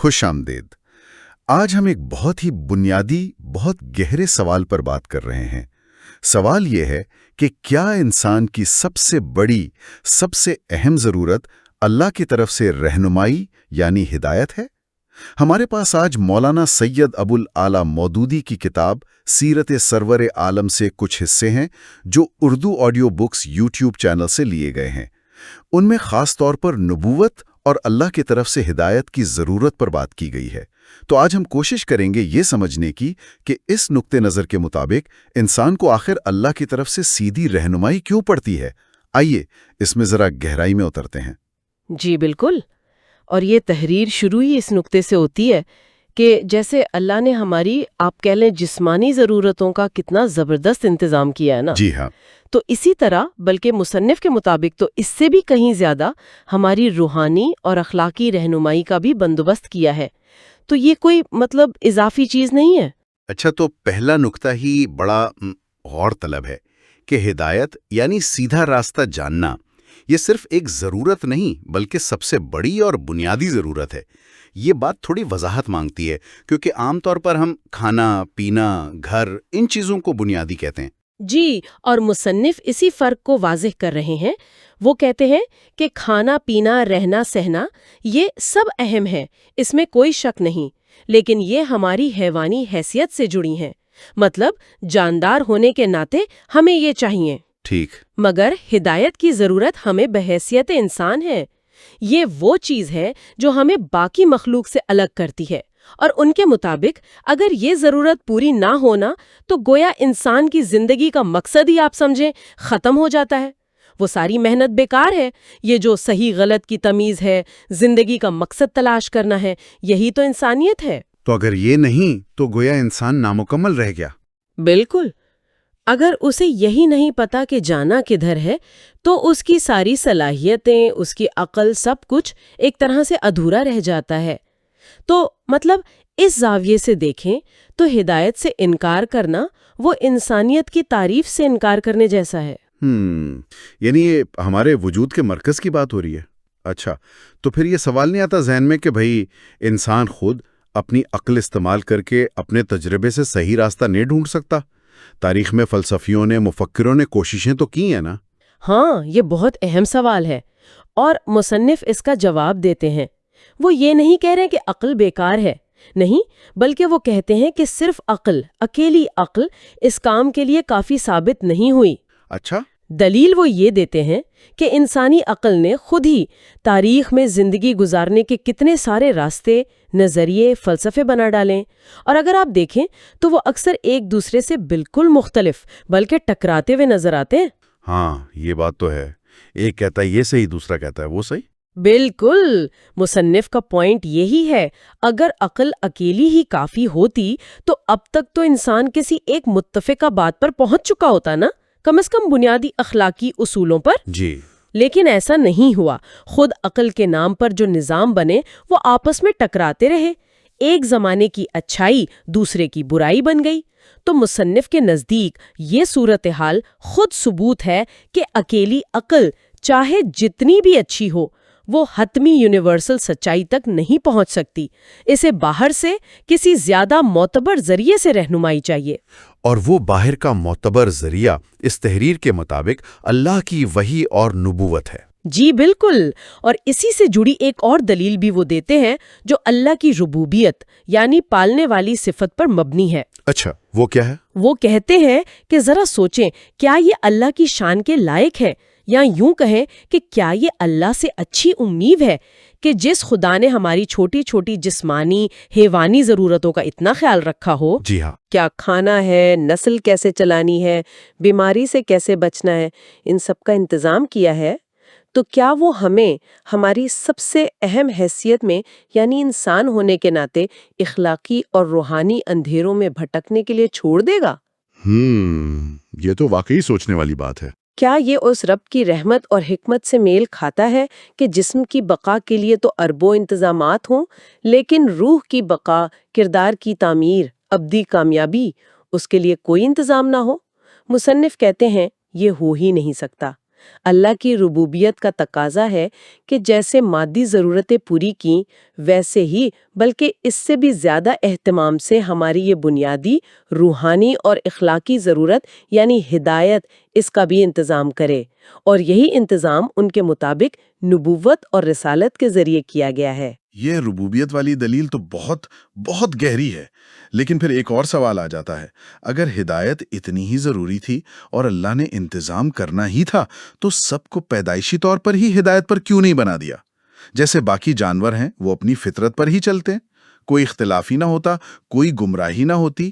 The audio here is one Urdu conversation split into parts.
خوش آمدید۔ آج ہم ایک بہت ہی بنیادی، بہت گہرے سوال پر بات کر رہے ہیں۔ سوال یہ ہے کہ کیا انسان کی سب سے بڑی، سب سے اہم ضرورت اللہ کی طرف سے رہنمائی یعنی ہدایت ہے؟ ہمارے پاس آج مولانا سید ابو العلا مودودی کی کتاب سیرت سرور عالم سے کچھ حصے ہیں جو Urdu audio books YouTube channel سے لیے گئے ہیں۔ ان میں خاص طور پر نبوت اور اللہ کی طرف سے ہدایت کی ضرورت پر بات کی گئی ہے۔ تو آج ہم کوشش کریں گے یہ سمجھنے کی کہ اس نقطہ نظر کے مطابق انسان کو آخر اللہ کی طرف سے سیدھی رہنمائی کیوں پڑتی ہے۔ آئیے اس میں ذرا گہرائی میں اترتے ہیں۔ جی بالکل، اور یہ تحریر شروع ہی اس نقطے سے ہوتی ہے کہ جیسے اللہ نے ہماری آپ کہہ لیں جسمانی ضرورتوں کا کتنا زبردست انتظام کیا ہے نا، جی ہاں، تو اسی طرح بلکہ مصنف کے مطابق تو اس سے بھی کہیں زیادہ ہماری روحانی اور اخلاقی رہنمائی کا بھی بندوبست کیا ہے۔ تو یہ کوئی اضافی چیز نہیں ہے۔ اچھا، تو پہلا نقطہ ہی بڑا غور طلب ہے کہ ہدایت یعنی سیدھا راستہ جاننا یہ صرف ایک ضرورت نہیں بلکہ سب سے بڑی اور بنیادی ضرورت ہے۔ یہ بات تھوڑی وضاحت مانگتی ہے کیونکہ عام طور پر ہم کھانا، پینا، گھر ان چیزوں کو بنیادی کہتے ہیں۔ جی، اور مصنف اسی فرق کو واضح کر رہے ہیں۔ وہ کہتے ہیں کہ کھانا پینا، رہنا سہنا یہ سب اہم ہے، اس میں کوئی شک نہیں، لیکن یہ ہماری حیوانی حیثیت سے جڑی ہیں، مطلب جاندار ہونے کے ناطے ہمیں یہ چاہیے۔ ٹھیک، مگر ہدایت کی ضرورت ہمیں بحیثیت انسان ہے۔ یہ وہ چیز ہے جو ہمیں باقی مخلوق سے الگ کرتی ہے، اور ان کے مطابق اگر یہ ضرورت پوری نہ ہونا تو گویا انسان کی زندگی کا مقصد ہی آپ سمجھیں ختم ہو جاتا ہے۔ وہ ساری محنت بیکار ہے۔ یہ جو صحیح غلط کی تمیز ہے، زندگی کا مقصد تلاش کرنا ہے، یہی تو انسانیت ہے۔ تو اگر یہ نہیں تو گویا انسان نامکمل رہ گیا۔ بالکل، اگر اسے یہی نہیں پتا کہ جانا کدھر ہے تو اس کی ساری صلاحیتیں، اس کی عقل، سب کچھ ایک طرح سے ادھورا رہ جاتا ہے۔ تو اس زاویے سے دیکھیں تو ہدایت سے انکار کرنا وہ انسانیت کی تعریف سے انکار کرنے جیسا ہے۔ یعنی یہ ہمارے وجود کے مرکز کی بات ہو رہی ہے۔ اچھا، تو پھر یہ سوال نہیں آتا ذہن میں کہ بھئی انسان خود اپنی عقل استعمال کر کے اپنے تجربے سے صحیح راستہ نہیں ڈھونڈ سکتا؟ تاریخ میں فلسفیوں نے، مفکروں نے کوششیں تو کی ہیں نا۔ ہاں، یہ بہت اہم سوال ہے، اور مصنف اس کا جواب دیتے ہیں۔ وہ یہ نہیں کہہ رہے کہ عقل بیکار ہے، نہیں، بلکہ وہ کہتے ہیں کہ صرف عقل، اکیلی عقل اس کام کے لیے کافی ثابت نہیں ہوئی۔ اچھا، دلیل وہ یہ دیتے ہیں کہ انسانی عقل نے خود ہی تاریخ میں زندگی گزارنے کے کتنے سارے راستے، نظریے، فلسفے بنا ڈالیں، اور اگر آپ دیکھیں تو وہ اکثر ایک دوسرے سے بالکل مختلف بلکہ ٹکراتے ہوئے نظر آتے ہیں۔ ہاں، یہ بات تو ہے۔ ایک کہتا ہے یہ صحیح، دوسرا کہتا ہے وہ صحیح۔ بالکل، مصنف کا پوائنٹ یہی ہے۔ اگر عقل اکیلی ہی کافی ہوتی تو اب تک تو انسان کسی ایک متفقہ بات پر پہنچ چکا ہوتا نا، کم از کم بنیادی اخلاقی اصولوں پر۔ جی، لیکن ایسا نہیں ہوا۔ خود عقل کے نام پر جو نظام بنے وہ آپس میں ٹکراتے رہے، ایک زمانے کی اچھائی دوسرے کی برائی بن گئی۔ تو مصنف کے نزدیک یہ صورتحال خود ثبوت ہے کہ اکیلی عقل چاہے جتنی بھی اچھی ہو، وہ حتمی یونیورسل سچائی تک نہیں پہنچ سکتی۔ اسے باہر سے کسی زیادہ معتبر ذریعے سے رہنمائی چاہیے، اور وہ باہر کا معتبر ذریعہ اس تحریر کے مطابق اللہ کی وحی اور نبوت ہے۔ جی بالکل، اور اسی سے جڑی ایک اور دلیل بھی وہ دیتے ہیں جو اللہ کی ربوبیت یعنی پالنے والی صفت پر مبنی ہے۔ اچھا، وہ کیا ہے؟ وہ کہتے ہیں کہ ذرا سوچیں، کیا یہ اللہ کی شان کے لائق ہے، یا یوں کہیں کہ کیا یہ اللہ سے اچھی امید ہے کہ جس خدا نے ہماری چھوٹی چھوٹی جسمانی، حیوانی ضرورتوں کا اتنا خیال رکھا ہو، جی ہاں، کیا کھانا ہے، نسل کیسے چلانی ہے، بیماری سے کیسے بچنا ہے، ان سب کا انتظام کیا ہے، تو کیا وہ ہمیں ہماری سب سے اہم حیثیت میں یعنی انسان ہونے کے ناطے اخلاقی اور روحانی اندھیروں میں بھٹکنے کے لیے چھوڑ دے گا؟ یہ تو واقعی سوچنے والی بات ہے۔ کیا یہ اس رب کی رحمت اور حکمت سے میل کھاتا ہے کہ جسم کی بقا کے لیے تو اربوں انتظامات ہوں، لیکن روح کی بقا، کردار کی تعمیر، ابدی کامیابی، اس کے لیے کوئی انتظام نہ ہو؟ مصنف کہتے ہیں یہ ہو ہی نہیں سکتا۔ اللہ کی ربوبیت کا تقاضا ہے کہ جیسے مادی ضرورتیں پوری کیں ویسے ہی بلکہ اس سے بھی زیادہ اہتمام سے ہماری یہ بنیادی روحانی اور اخلاقی ضرورت یعنی ہدایت اس کا بھی انتظام کرے، اور یہی انتظام ان کے مطابق نبوت اور رسالت کے ذریعے کیا گیا ہے۔ یہ ربوبیت والی دلیل تو بہت بہت گہری ہے، لیکن پھر ایک اور سوال آ جاتا ہے، اگر ہدایت اتنی ہی ضروری تھی اور اللہ نے انتظام کرنا ہی تھا تو سب کو پیدائشی طور پر ہی ہدایت پر کیوں نہیں بنا دیا؟ جیسے باقی جانور ہیں وہ اپنی فطرت پر ہی چلتے ہیں، کوئی اختلاف ہی نہ ہوتا، کوئی گمراہی نہ ہوتی۔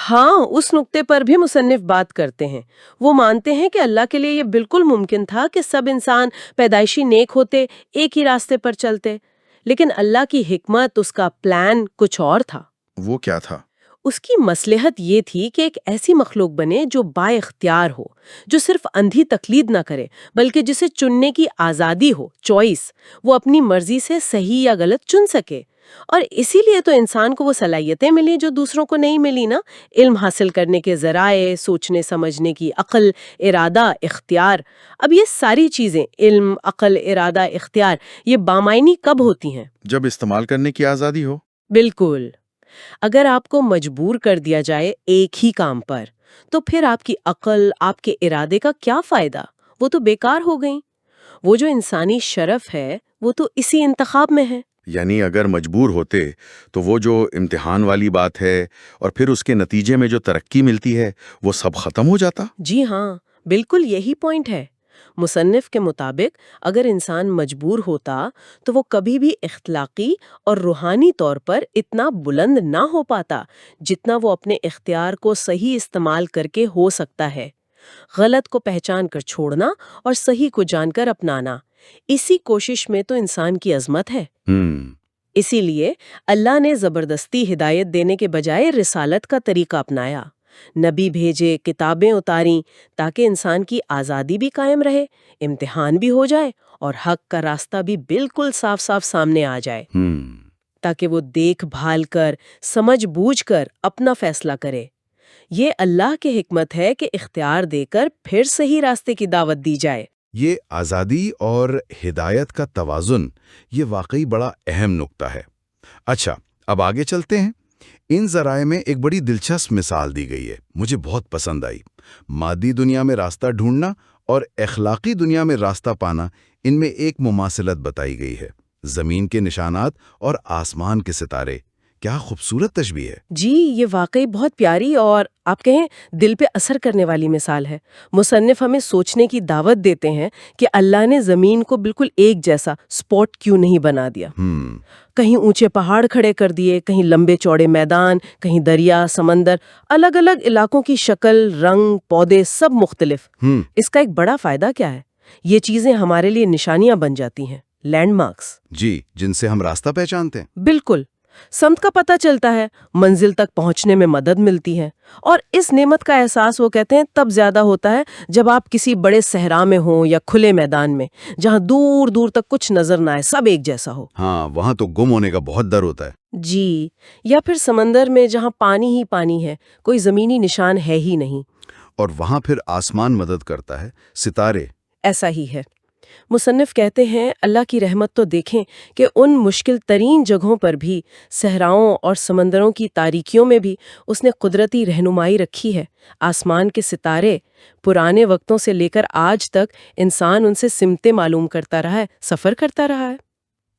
ہاں، اس نقطے پر بھی مصنف بات کرتے ہیں۔ وہ مانتے ہیں کہ اللہ کے لیے یہ بالکل ممکن تھا کہ سب انسان پیدائشی نیک ہوتے، ایک ہی راستے پر چلتے، لیکن اللہ کی حکمت، اس کا پلان کچھ اور تھا۔ وہ کیا تھا؟ اس کی مصلحت یہ تھی کہ ایک ایسی مخلوق بنے جو با اختیار ہو، جو صرف اندھی تقلید نہ کرے بلکہ جسے چننے کی آزادی ہو، چوائس، وہ اپنی مرضی سے صحیح یا غلط چن سکے۔ اور اسی لیے تو انسان کو وہ صلاحیتیں ملی جو دوسروں کو نہیں ملی نا، علم حاصل کرنے کے ذرائع، سوچنے سمجھنے کی عقل، ارادہ، اختیار۔ اب یہ ساری چیزیں، علم، عقل، ارادہ، اختیار، یہ بامعنی کب ہوتی ہیں؟ جب استعمال کرنے کی آزادی ہو۔ بالکل۔ اگر آپ کو مجبور کر دیا جائے ایک ہی کام پر، تو پھر آپ کی عقل، آپ کے ارادے کا کیا فائدہ؟ وہ تو بیکار ہو گئیں۔ وہ جو انسانی شرف ہے وہ تو اسی انتخاب میں ہے۔ یعنی اگر مجبور ہوتے تو وہ جو امتحان والی بات ہے اور پھر اس کے نتیجے میں جو ترقی ملتی ہے وہ سب ختم ہو جاتا۔ جی ہاں، بالکل یہی پوائنٹ ہے۔ مصنف کے مطابق اگر انسان مجبور ہوتا تو وہ کبھی بھی اخلاقی اور روحانی طور پر اتنا بلند نہ ہو پاتا جتنا وہ اپنے اختیار کو صحیح استعمال کر کے ہو سکتا ہے۔ غلط کو پہچان کر چھوڑنا اور صحیح کو جان کر اپنانا، اسی کوشش میں تو انسان کی عظمت ہے۔ اسی لیے اللہ نے زبردستی ہدایت دینے کے بجائے رسالت کا طریقہ اپنایا، نبی بھیجے، کتابیں اتاریں تاکہ انسان کی آزادی بھی قائم رہے، امتحان بھی ہو جائے اور حق کا راستہ بھی بالکل صاف صاف سامنے آ جائے، تاکہ وہ دیکھ بھال کر، سمجھ بوجھ کر اپنا فیصلہ کرے۔ یہ اللہ کی حکمت ہے کہ اختیار دے کر پھر صحیح راستے کی دعوت دی جائے۔ یہ آزادی اور ہدایت کا توازن، یہ واقعی بڑا اہم نقطہ ہے۔ اچھا، اب آگے چلتے ہیں۔ ان ذرائع میں ایک بڑی دلچسپ مثال دی گئی ہے، مجھے بہت پسند آئی۔ مادی دنیا میں راستہ ڈھونڈنا اور اخلاقی دنیا میں راستہ پانا، ان میں ایک مماثلت بتائی گئی ہے۔ زمین کے نشانات اور آسمان کے ستارے، کیا خوبصورت تشبیہ ہے۔ جی، یہ واقعی بہت پیاری اور آپ کہیں دل پہ اثر کرنے والی مثال ہے۔ مصنف ہمیں سوچنے کی دعوت دیتے ہیں کہ اللہ نے زمین کو بالکل ایک جیسا سپاٹ کیوں نہیں بنا دیا۔ کہیں اونچے پہاڑ کھڑے کر دیے، کہیں لمبے چوڑے میدان، کہیں دریا، سمندر، الگ الگ علاقوں کی شکل، رنگ، پودے سب مختلف۔ اس کا ایک بڑا فائدہ کیا ہے؟ یہ چیزیں ہمارے لیے نشانیاں بن جاتی ہیں، لینڈ مارکس۔ جی، جن سے ہم راستہ پہچانتے ہیں۔ بالکل، سمت کا پتہ چلتا ہے، منزل تک پہنچنے میں مدد ملتی ہے، اور اس نعمت کا احساس وہ کہتے ہیں تب زیادہ ہوتا ہے جب آپ کسی بڑے صحرا میں ہوں یا کھلے میدان میں، جہاں دور دور تک کچھ نظر نہ آئے، سب ایک جیسا ہو۔ ہاں، وہاں تو گم ہونے کا بہت ڈر ہوتا ہے۔ جی، یا پھر سمندر میں جہاں پانی ہی پانی ہے، کوئی زمینی نشان ہے ہی نہیں۔ اور وہاں پھر آسمان مدد کرتا ہے، ستارے۔ ایسا ہی ہے۔ مصنف کہتے ہیں اللہ کی رحمت تو دیکھیں کہ ان مشکل ترین جگہوں پر بھی، صحراؤں اور سمندروں کی تاریکیوں میں بھی اس نے قدرتی رہنمائی رکھی ہے۔ آسمان کے ستارے پرانے وقتوں سے لے کر آج تک انسان ان سے سمتیں معلوم کرتا رہا ہے، سفر کرتا رہا ہے۔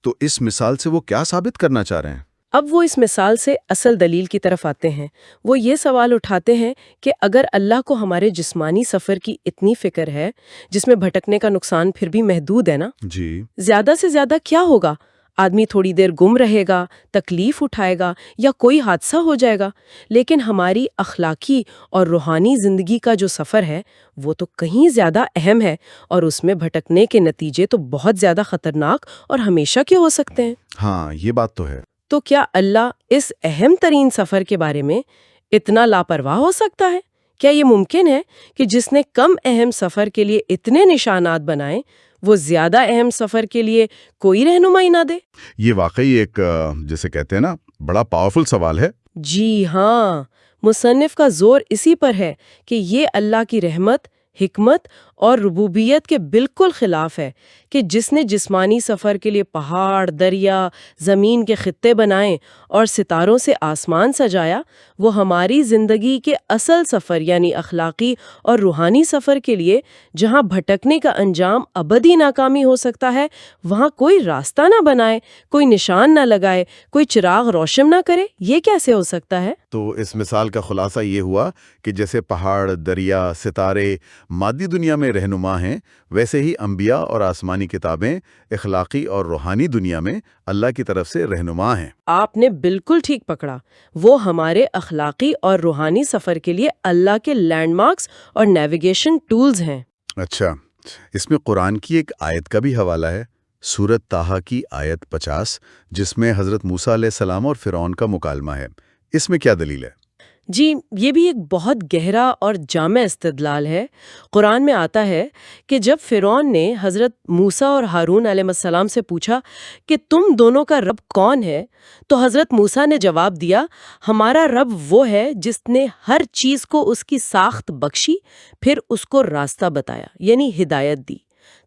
تو اس مثال سے وہ کیا ثابت کرنا چاہ رہے ہیں؟ اب وہ اس مثال سے اصل دلیل کی طرف آتے ہیں۔ وہ یہ سوال اٹھاتے ہیں کہ اگر اللہ کو ہمارے جسمانی سفر کی اتنی فکر ہے، جس میں بھٹکنے کا نقصان پھر بھی محدود ہے نا، جی، زیادہ سے زیادہ کیا ہوگا؟ آدمی تھوڑی دیر گم رہے گا، تکلیف اٹھائے گا یا کوئی حادثہ ہو جائے گا، لیکن ہماری اخلاقی اور روحانی زندگی کا جو سفر ہے وہ تو کہیں زیادہ اہم ہے، اور اس میں بھٹکنے کے نتیجے تو بہت زیادہ خطرناک اور ہمیشہ کے ہو سکتے ہیں۔ ہاں، یہ بات تو ہے۔ تو کیا اللہ اس اہم ترین سفر کے بارے میں اتنا لاپرواہ ہو سکتا ہے؟ کیا یہ ممکن ہے کہ جس نے کم اہم سفر کے لیے اتنے نشانات بنائے، وہ زیادہ اہم سفر کے لیے کوئی رہنمائی نہ دے؟ یہ واقعی ایک جسے کہتے ہیں نا، بڑا پاورفل سوال ہے۔ جی ہاں، مصنف کا زور اسی پر ہے کہ یہ اللہ کی رحمت، حکمت اور ربوبیت کے بالکل خلاف ہے کہ جس نے جسمانی سفر کے لیے پہاڑ، دریا، زمین کے خطے بنائے اور ستاروں سے آسمان سجایا، وہ ہماری زندگی کے اصل سفر یعنی اخلاقی اور روحانی سفر کے لیے جہاں بھٹکنے کا انجام ابدی ناکامی ہو سکتا ہے، وہاں کوئی راستہ نہ بنائے، کوئی نشان نہ لگائے، کوئی چراغ روشن نہ کرے، یہ کیسے ہو سکتا ہے؟ تو اس مثال کا خلاصہ یہ ہوا کہ جیسے پہاڑ، دریا، ستارے مادی دنیا میں رہنما ہیں، ویسے ہی انبیاء اور آسمانی کتابیں اخلاقی اور روحانی دنیا میں اللہ کی طرف سے رہنما ہیں۔ آپ نے بالکل ٹھیک پکڑا، وہ ہمارے اخلاقی اور روحانی سفر کے لیے اللہ کے لینڈ مارکس اور نیویگیشن ٹولز ہیں۔ اچھا، اس میں قرآن کی ایک آیت کا بھی حوالہ ہے، سورۃ طٰہٰ کی آیت 50، جس میں حضرت موسیٰ علیہ السلام اور فرعون کا مکالمہ ہے۔ اس میں کیا دلیل ہے؟ جی، یہ بھی ایک بہت گہرا اور جامع استدلال ہے۔ قرآن میں آتا ہے کہ جب فرعون نے حضرت موسیٰ اور ہارون علیہ السلام سے پوچھا کہ تم دونوں کا رب کون ہے، تو حضرت موسیٰ نے جواب دیا، ہمارا رب وہ ہے جس نے ہر چیز کو اس کی ساخت بخشی، پھر اس کو راستہ بتایا، یعنی ہدایت دی۔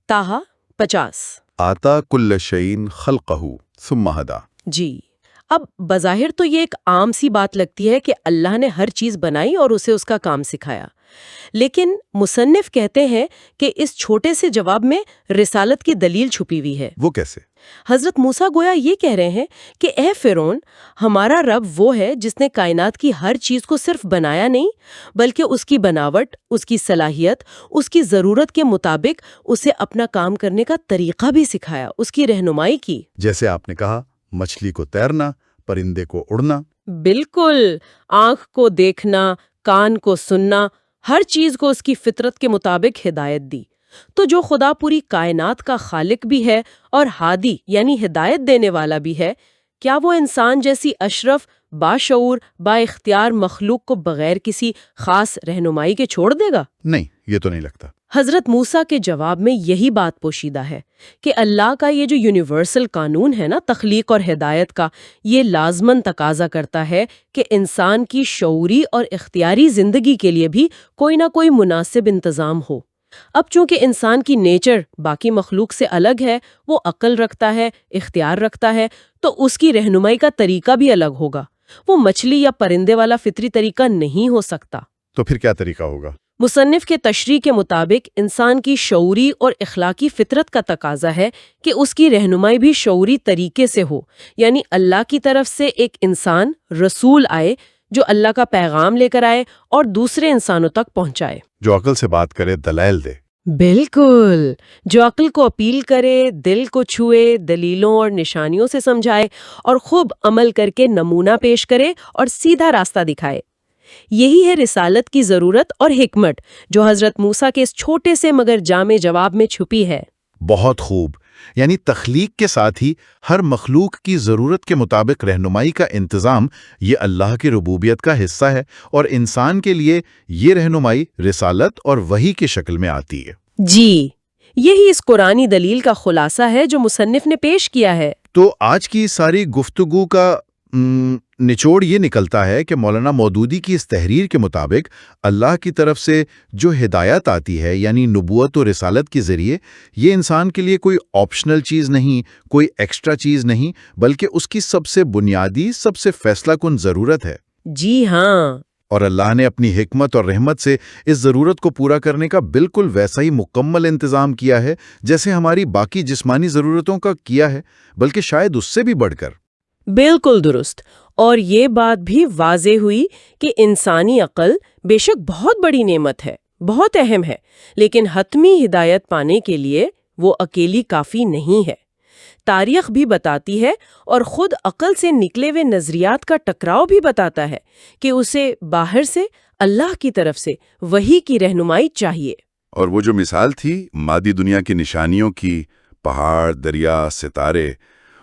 طٰہٰ 50۔ آتا کل شیء خلقہ ثم ہدیٰ۔ جی، اب بظاہر تو یہ ایک عام سی بات لگتی ہے کہ اللہ نے ہر چیز بنائی اور اسے اس کا کام سکھایا، لیکن مصنف کہتے ہیں کہ اس چھوٹے سے جواب میں رسالت کی دلیل چھپی ہوئی ہے۔ وہ کیسے؟ حضرت موسیٰ گویا یہ کہہ رہے ہیں کہ اے فرعون، ہمارا رب وہ ہے جس نے کائنات کی ہر چیز کو صرف بنایا نہیں، بلکہ اس کی بناوٹ، اس کی صلاحیت، اس کی ضرورت کے مطابق اسے اپنا کام کرنے کا طریقہ بھی سکھایا، اس کی رہنمائی کی۔ جیسے آپ نے کہا، مچھلی کو تیرنا، پرندے کو اڑنا۔ بالکل، آنکھ کو دیکھنا، کان کو سننا، ہر چیز کو اس کی فطرت کے مطابق ہدایت دی۔ تو جو خدا پوری کائنات کا خالق بھی ہے اور ہادی یعنی ہدایت دینے والا بھی ہے، کیا وہ انسان جیسی اشرف، باشعور، با اختیار مخلوق کو بغیر کسی خاص رہنمائی کے چھوڑ دے گا؟ نہیں، یہ تو نہیں لگتا۔ حضرت موسیٰ کے جواب میں یہی بات پوشیدہ ہے کہ اللہ کا یہ جو یونیورسل قانون ہے نا، تخلیق اور ہدایت کا، یہ لازماً تقاضا کرتا ہے کہ انسان کی شعوری اور اختیاری زندگی کے لیے بھی کوئی نہ کوئی مناسب انتظام ہو۔ اب چونکہ انسان کی نیچر باقی مخلوق سے الگ ہے، وہ عقل رکھتا ہے، اختیار رکھتا ہے، تو اس کی رہنمائی کا طریقہ بھی الگ ہوگا۔ وہ مچھلی یا پرندے والا فطری طریقہ نہیں ہو سکتا۔ تو پھر کیا طریقہ ہوگا؟ مصنف کے تشریح کے مطابق انسان کی شعوری اور اخلاقی فطرت کا تقاضا ہے کہ اس کی رہنمائی بھی شعوری طریقے سے ہو، یعنی اللہ کی طرف سے ایک انسان، رسول آئے جو اللہ کا پیغام لے کر آئے اور دوسرے انسانوں تک پہنچائے، جو عقل سے بات کرے، دلائل دے۔ بالکل، جو عقل کو اپیل کرے، دل کو چھوئے، دلیلوں اور نشانیوں سے سمجھائے اور خوب عمل کر کے نمونہ پیش کرے اور سیدھا راستہ دکھائے۔ یہی ہے رسالت کی ضرورت اور حکمت جو حضرت موسیٰ کے اس چھوٹے سے مگر جامع جواب میں چھپی ہے۔ بہت خوب، یعنی تخلیق کے ساتھ ہی ہر مخلوق کی ضرورت کے مطابق رہنمائی کا انتظام یہ اللہ کی ربوبیت کا حصہ ہے، اور انسان کے لیے یہ رہنمائی رسالت اور وحی کی شکل میں آتی ہے۔ جی، یہی اس قرآنی دلیل کا خلاصہ ہے جو مصنف نے پیش کیا ہے۔ تو آج کی ساری گفتگو کا نچوڑ یہ نکلتا ہے کہ مولانا مودودی کی اس تحریر کے مطابق اللہ کی طرف سے جو ہدایت آتی ہے، یعنی نبوت و رسالت کے ذریعے، یہ انسان کے لیے کوئی آپشنل چیز نہیں، کوئی ایکسٹرا چیز نہیں، بلکہ اس کی سب سے بنیادی، سب سے فیصلہ کن ضرورت ہے۔ جی ہاں، اور اللہ نے اپنی حکمت اور رحمت سے اس ضرورت کو پورا کرنے کا بالکل ویسا ہی مکمل انتظام کیا ہے جیسے ہماری باقی جسمانی ضرورتوں کا کیا ہے، بلکہ شاید اس سے بھی بڑھ کر۔ بالکل درست، اور یہ بات بھی واضح ہوئی کہ انسانی عقل بے شک بہت بڑی نعمت ہے، بہت اہم ہے، لیکن حتمی ہدایت پانے کے لیے وہ اکیلی کافی نہیں ہے۔ تاریخ بھی بتاتی ہے اور خود عقل سے نکلے ہوئے نظریات کا ٹکراؤ بھی بتاتا ہے کہ اسے باہر سے اللہ کی طرف سے وحی کی رہنمائی چاہیے۔ اور وہ جو مثال تھی مادی دنیا کی نشانیوں کی، پہاڑ، دریا، ستارے،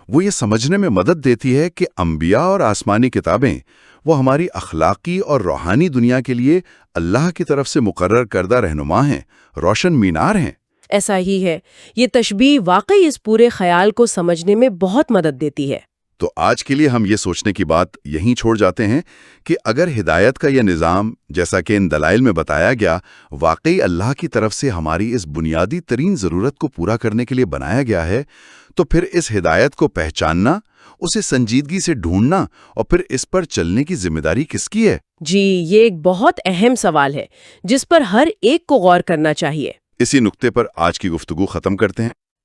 وہ یہ سمجھنے میں مدد دیتی ہے کہ انبیاء اور آسمانی کتابیں وہ ہماری اخلاقی اور روحانی دنیا کے لیے اللہ کی طرف سے مقرر کردہ رہنما ہیں، روشن مینار ہیں۔ ایسا ہی ہے، یہ تشبیہ واقعی اس پورے خیال کو سمجھنے میں بہت مدد دیتی ہے۔ تو آج کے لیے ہم یہ سوچنے کی بات یہیں چھوڑ جاتے ہیں کہ اگر ہدایت کا یہ نظام، جیسا کہ ان دلائل میں بتایا گیا، واقعی اللہ کی طرف سے ہماری اس بنیادی ترین ضرورت کو پورا کرنے کے لیے بنایا گیا ہے، تو پھر اس ہدایت کو پہچاننا، اسے سنجیدگی سے ڈھونڈنا اور پھر اس پر چلنے کی ذمہ داری کس کی ہے؟ جی، یہ ایک بہت اہم سوال ہے جس پر ہر ایک کو غور کرنا چاہیے۔ اسی نقطے پر آج کی گفتگو ختم کرتے ہیں۔